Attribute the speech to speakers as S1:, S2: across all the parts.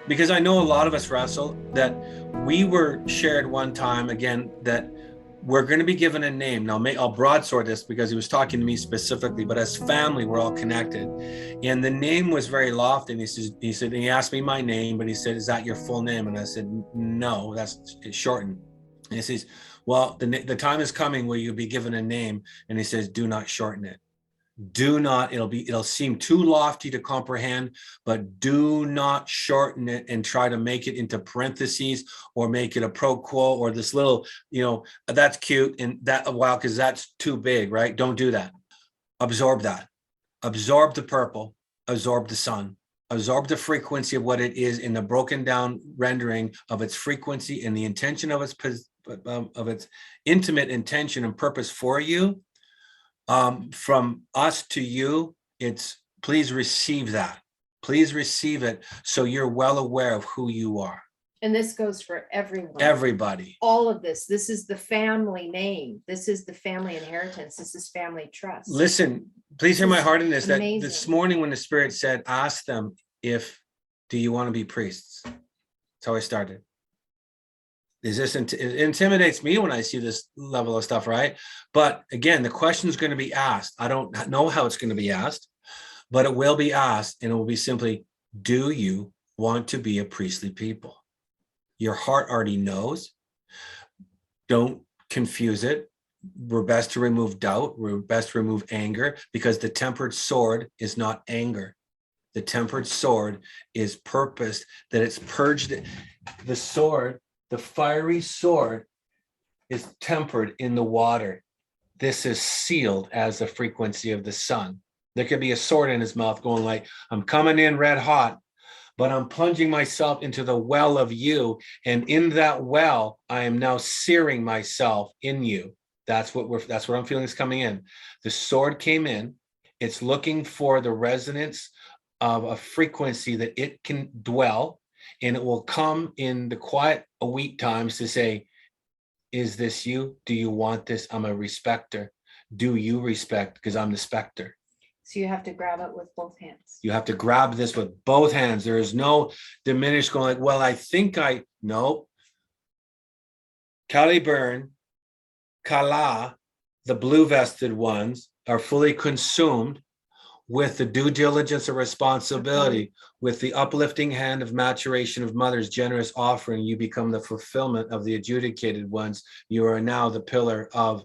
S1: Because I know a lot of us, Russell, that we were shared one time again that we're going to be given a name. Now, I'll broadsword this because he was talking to me specifically, but as family, we're all connected. And the name was very lofty. And he asked me my name, but he said, "Is that your full name?" And I said, "No, it's shortened." And he says, "Well, the time is coming where you'll be given a name." And he says, "Do not shorten it. Do not, it'll seem too lofty to comprehend, but do not shorten it and try to make it into parentheses or make it a pro quo or this little, that's cute and that, wow, because that's too big, right? Don't do that. Absorb that. Absorb the purple, absorb the sun, absorb the frequency of what it is in the broken down rendering of its frequency and the intention of its intimate intention and purpose for you. From us to you, it's please receive that. Please receive it so you're well aware of who you are.
S2: And this goes for everyone.
S1: Everybody.
S2: All of this. This is the family name. This is the family inheritance. This is family trust.
S1: Listen, please hear my heart in this.
S2: Amazing.
S1: That this morning when the Spirit said, ask them do you want to be priests? That's how I started. It intimidates me when I see this level of stuff, right? But again, the question is going to be asked. I don't know how it's going to be asked, but it will be asked, and it will be simply, do you want to be a priestly people? Your heart already knows. Don't confuse it. We're best to remove doubt. We're best to remove anger, because the tempered sword is not anger. The tempered sword is purposed, that it's purged. The sword, the fiery sword, is tempered in the water. This is sealed as the frequency of the sun. There could be a sword in his mouth going like, I'm coming in red hot, but I'm plunging myself into the well of you. And in that well, I am now searing myself in you. That's what I'm feeling is coming in. The sword came in. It's looking for the resonance of a frequency that it can dwell. And it will come in the quiet awake times to say, is this you? Do you want this? I'm a respecter. Do you respect? Because I'm the specter.
S2: So you have to grab it with both hands.
S1: You have to grab this with both hands. There is no diminished going like, well, I think no. Caliburn, Kala, the blue vested ones are fully consumed with the due diligence of responsibility, with the uplifting hand of maturation of mother's generous offering. You become the fulfillment of the adjudicated ones. You are now the pillar of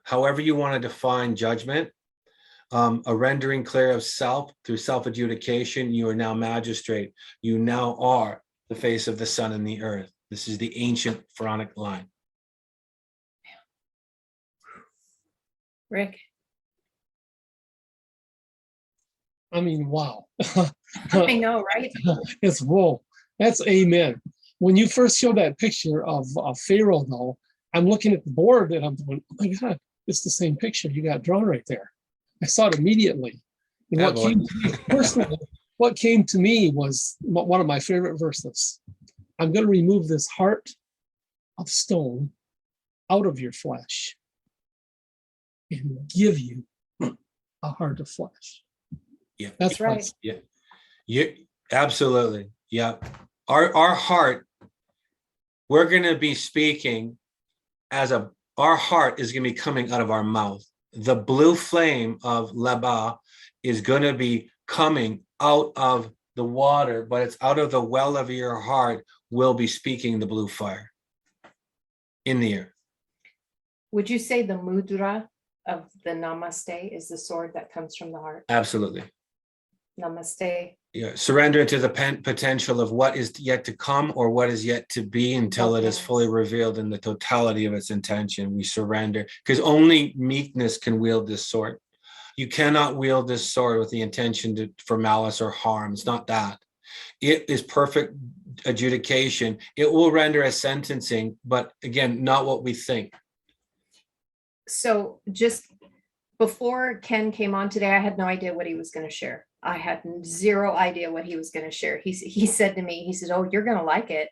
S1: however you want to define judgment, a rendering clear of self through self-adjudication. You are now magistrate. You now are the face of the sun and the earth. This is the ancient pharaonic line.
S2: Rick.
S3: I mean, wow.
S2: I know, right?
S3: It's whoa. That's amen. When you first showed that picture of Pharaoh, though, I'm looking at the board and I'm going, oh my God, it's the same picture you got drawn right there. I saw it immediately. And what came to me personally, what came to me was one of my favorite verses. I'm going to remove this heart of stone out of your flesh and give you a heart of flesh.
S1: Yeah,
S2: that's right.
S1: Yeah, absolutely. Yeah, our heart. We're going to be speaking our heart is going to be coming out of our mouth. The blue flame of Rabbah is going to be coming out of the water, but it's out of the well of your heart. Will be speaking the blue fire in the air.
S2: Would you say the mudra of the Namaste is the sword that comes from the heart?
S1: Absolutely.
S2: Namaste.
S1: Yeah, surrender to the potential of what is yet to come or what is yet to be until it is fully revealed in the totality of its intention. We surrender, because only meekness can wield this sword. You cannot wield this sword with the intention for malice or harm. It's not that. It is perfect adjudication. It will render a sentencing, but again, not what we think.
S2: So just before Ken came on today, I had no idea what he was going to share. I had zero idea what he was going to share. He said to me, he said, oh, you're going to like it.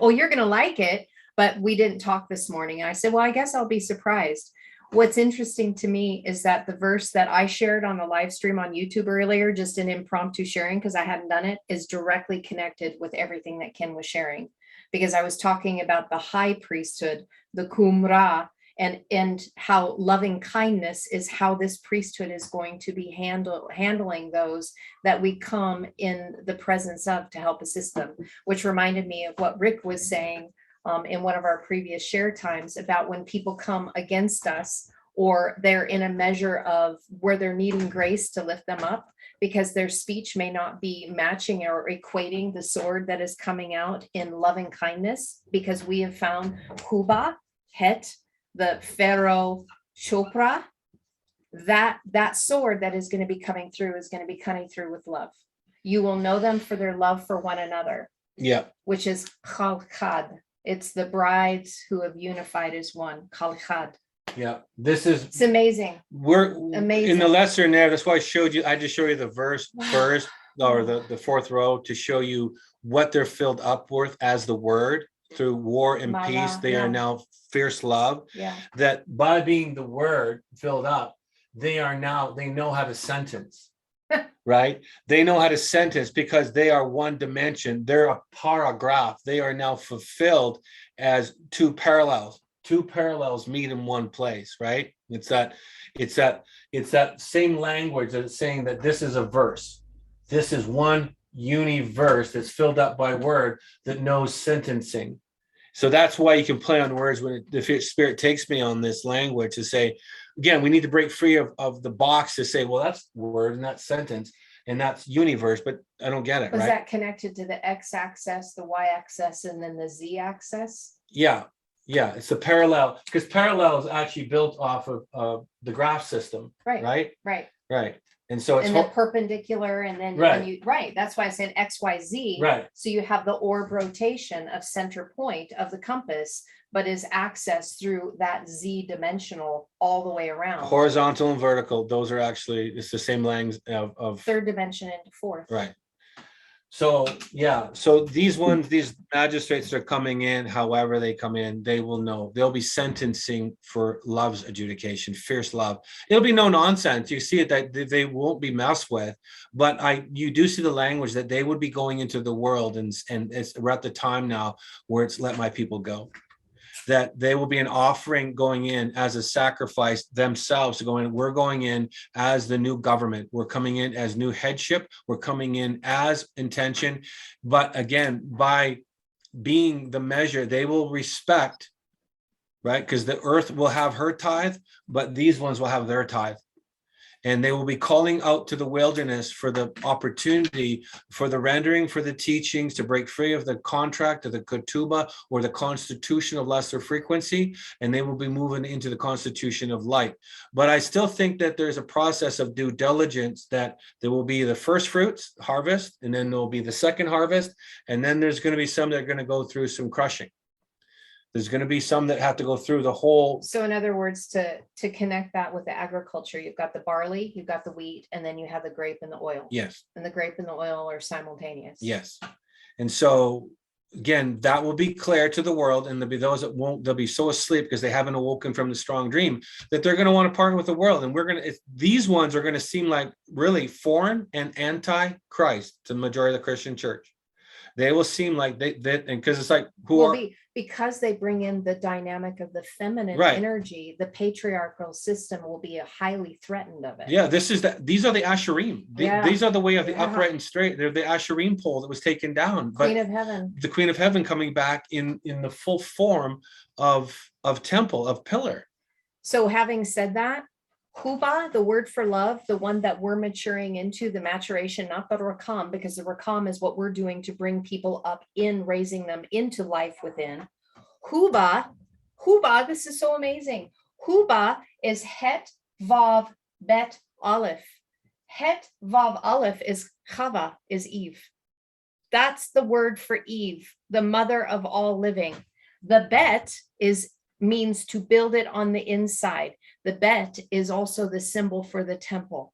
S2: Oh, you're going to like it. But we didn't talk this morning. And I said, well, I guess I'll be surprised. What's interesting to me is that the verse that I shared on the live stream on YouTube earlier, just an impromptu sharing because I hadn't done it, is directly connected with everything that Ken was sharing. Because I was talking about the high priesthood, the Qumran, and how loving kindness is how this priesthood is going to be handling those that we come in the presence of to help assist them, which reminded me of what Rick was saying in one of our previous share times about when people come against us or they're in a measure of where they're needing grace to lift them up because their speech may not be matching or equating the sword that is coming out in loving kindness, because we have found Huba, Het, the Pharaoh Chopra, that sword that is going to be coming through is going to be coming through with love. You will know them for their love for one another.
S1: Yeah.
S2: Which is Khalkhad. It's the brides who have unified as one. Khalkhad.
S1: Yeah. This is,
S2: It's amazing.
S1: we're
S2: Amazing.
S1: in the lesser there. That's why I showed you, I just showed you the verse
S2: Wow.
S1: first, or the fourth row, to show you what they're filled up with as the word through war and
S2: Mala,
S1: peace. They
S2: yeah.
S1: are now fierce love.
S2: Yeah.
S1: That by being the word filled up, they know how to sentence. Right? They know how to sentence because they are one dimension. They're a paragraph. They are now fulfilled as two parallels. Two parallels meet in one place, right? It's that same language that it's saying that this is a verse. This is one universe that's filled up by word that knows sentencing. So that's why you can play on words when the Spirit takes me on this language to say, again, we need to break free of the box to say, well, that's word and that's sentence and that's universe, but I don't get it,
S2: Was
S1: right?
S2: that connected to the x-axis, the y-axis, and then the z-axis?
S1: Yeah, it's a parallel, because parallel is actually built off of the graph system,
S2: Right.
S1: right? And so it's
S2: And then perpendicular, and then
S1: Right.
S2: That's why I said X, Y, Z.
S1: right.
S2: So you have the orb rotation of center point of the compass, but is accessed through that Z dimensional all the way around.
S1: Horizontal and vertical, those are actually, it's the same length of
S2: Third dimension into fourth.
S1: right. So, yeah, so these magistrates that are coming in, however they come in, they will know. They'll be sentencing for love's adjudication, fierce love. It'll be no nonsense. You see it that they won't be messed with, but you do see the language that they would be going into the world, and we're at the time now where it's let my people go. That they will be an offering going in as a sacrifice themselves to go in. We're going in as the new government. We're coming in as new headship. We're coming in as intention. But again, by being the measure, they will respect, right? Because the earth will have her tithe, but these ones will have their tithe. And they will be calling out to the wilderness for the opportunity, for the rendering, for the teachings, to break free of the contract of the ketubah or the constitution of lesser frequency, and they will be moving into the constitution of light. But I still think that there's a process of due diligence, that there will be the first fruits harvest, and then there'll be the second harvest, and then there's going to be some that are going to go through some crushing. There's going to be some that have to go through the whole.
S2: So in other words, to connect that with the agriculture, you've got the barley, you've got the wheat, and then you have the grape and the oil.
S1: Yes.
S2: And the grape and the oil are simultaneous.
S1: Yes. And so again, that will be clear to the world, and there'll be those that won't, they'll be so asleep because they haven't awoken from the strong dream that they're going to want to partner with the world. And these ones are going to seem like really foreign and anti-Christ to the majority of the Christian church. They will seem like and because it's like,
S2: because they bring in the dynamic of the feminine
S1: Right.
S2: energy, the patriarchal system will be highly threatened of it.
S1: Yeah, these are the Asherim. These are the way of the upright and straight. They're the Asherim pole that was taken down.
S2: Queen of Heaven.
S1: The Queen of Heaven coming back in the full form of temple, of pillar.
S2: So having said that, Huba, the word for love, the one that we're maturing into, the maturation, not the Rakam, because the Rakam is what we're doing to bring people up in raising them into life within. Huba, this is so amazing. Huba is Het Vav Bet Aleph. Het Vav Aleph is Chava, is Eve. That's the word for Eve, the mother of all living. The Bet means to build it on the inside. The bet is also the symbol for the temple.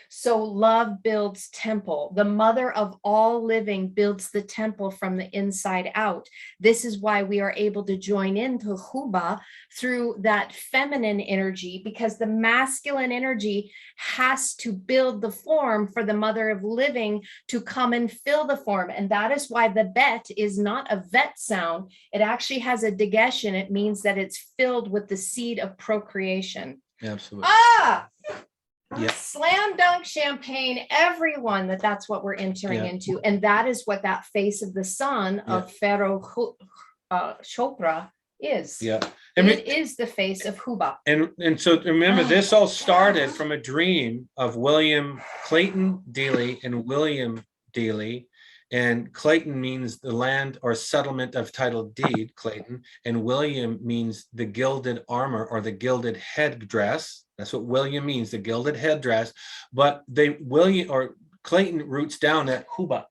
S2: So love builds temple. The mother of all living builds the temple from the inside out. This is why we are able to join into Huba through that feminine energy, because the masculine energy has to build the form for the mother of living to come and fill the form. And that is why the bet is not a vet sound. It actually has a dagesh, and it means that it's filled with the seed of procreation.
S1: Absolutely.
S2: Ah!
S1: Yeah.
S2: Slam dunk champagne, everyone, that's what we're entering into. And that is what that face of the sun of Pharaoh Chopra is.
S1: Yeah.
S2: It is the face of Huba.
S1: And so remember, this all started from a dream of William Clayton Dealey and William Dealey. And Clayton means the land or settlement of title deed, Clayton. And William means the gilded armor or the gilded headdress. That's what William means, the gilded headdress. But Clayton roots down at Huba.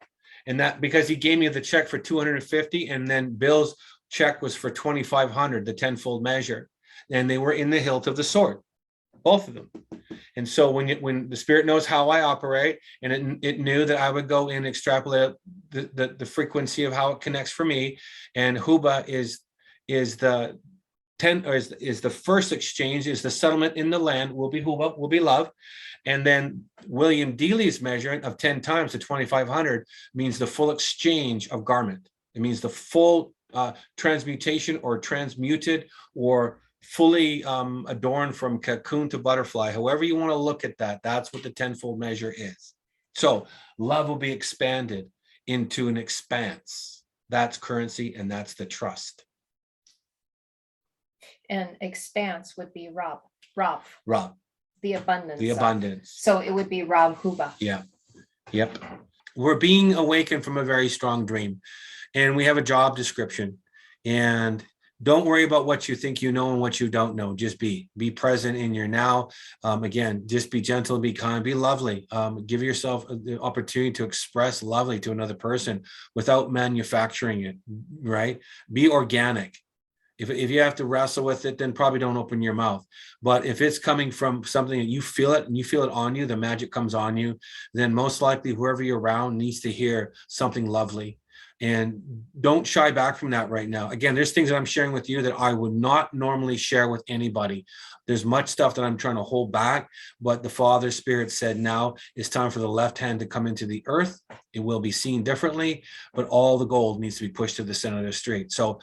S1: And that because he gave me the check for 250, and then Bill's check was for 2,500, the tenfold measure. And they were in the hilt of the sword, both of them. And so when the spirit knows how I operate, and it knew that I would go and extrapolate the frequency of how it connects for me, and Huba is the first exchange, is the settlement in the land, will be Huba, will be love. And then William Dealey's measurement of 10 times to 2,500 means the full exchange of garment. It means the full transmutation or transmuted or fully adorned from cocoon to butterfly. However you want to look at that, that's what the tenfold measure is. So love will be expanded into an expanse. That's currency, and that's the trust.
S2: And expanse would be Rob. The abundance.
S1: The abundance.
S2: So it would be Rob Huba.
S1: Yeah. Yep. We're being awakened from a very strong dream, and we have a job description. And don't worry about what you think you know and what you don't know. Just be present in your now. Again, just be gentle, be kind, be lovely. Give yourself the opportunity to express lovely to another person without manufacturing it, right? Be organic. If you have to wrestle with it, then probably don't open your mouth. But if it's coming from something that you feel it and you feel it on you, the magic comes on you, then most likely whoever you're around needs to hear something lovely. And don't shy back from that right now. Again, there's things that I'm sharing with you that I would not normally share with anybody. There's much stuff that I'm trying to hold back, but the Father Spirit said now it's time for the left hand to come into the earth. It will be seen differently, but all the gold needs to be pushed to the center of the street. So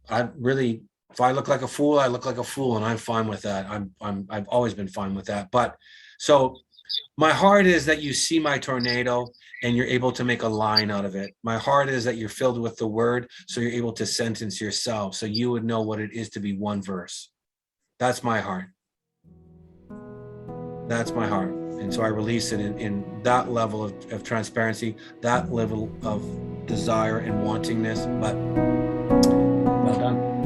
S1: if I look like a fool, I look like a fool, and I'm fine with that. I've always been fine with that. But so my heart is that you see my tornado and you're able to make a line out of it. My heart is that you're filled with the word, so you're able to sentence yourself, so you would know what it is to be one verse. That's my heart. That's my heart. And so I release it in that level of transparency, that level of desire and wantingness. But well done.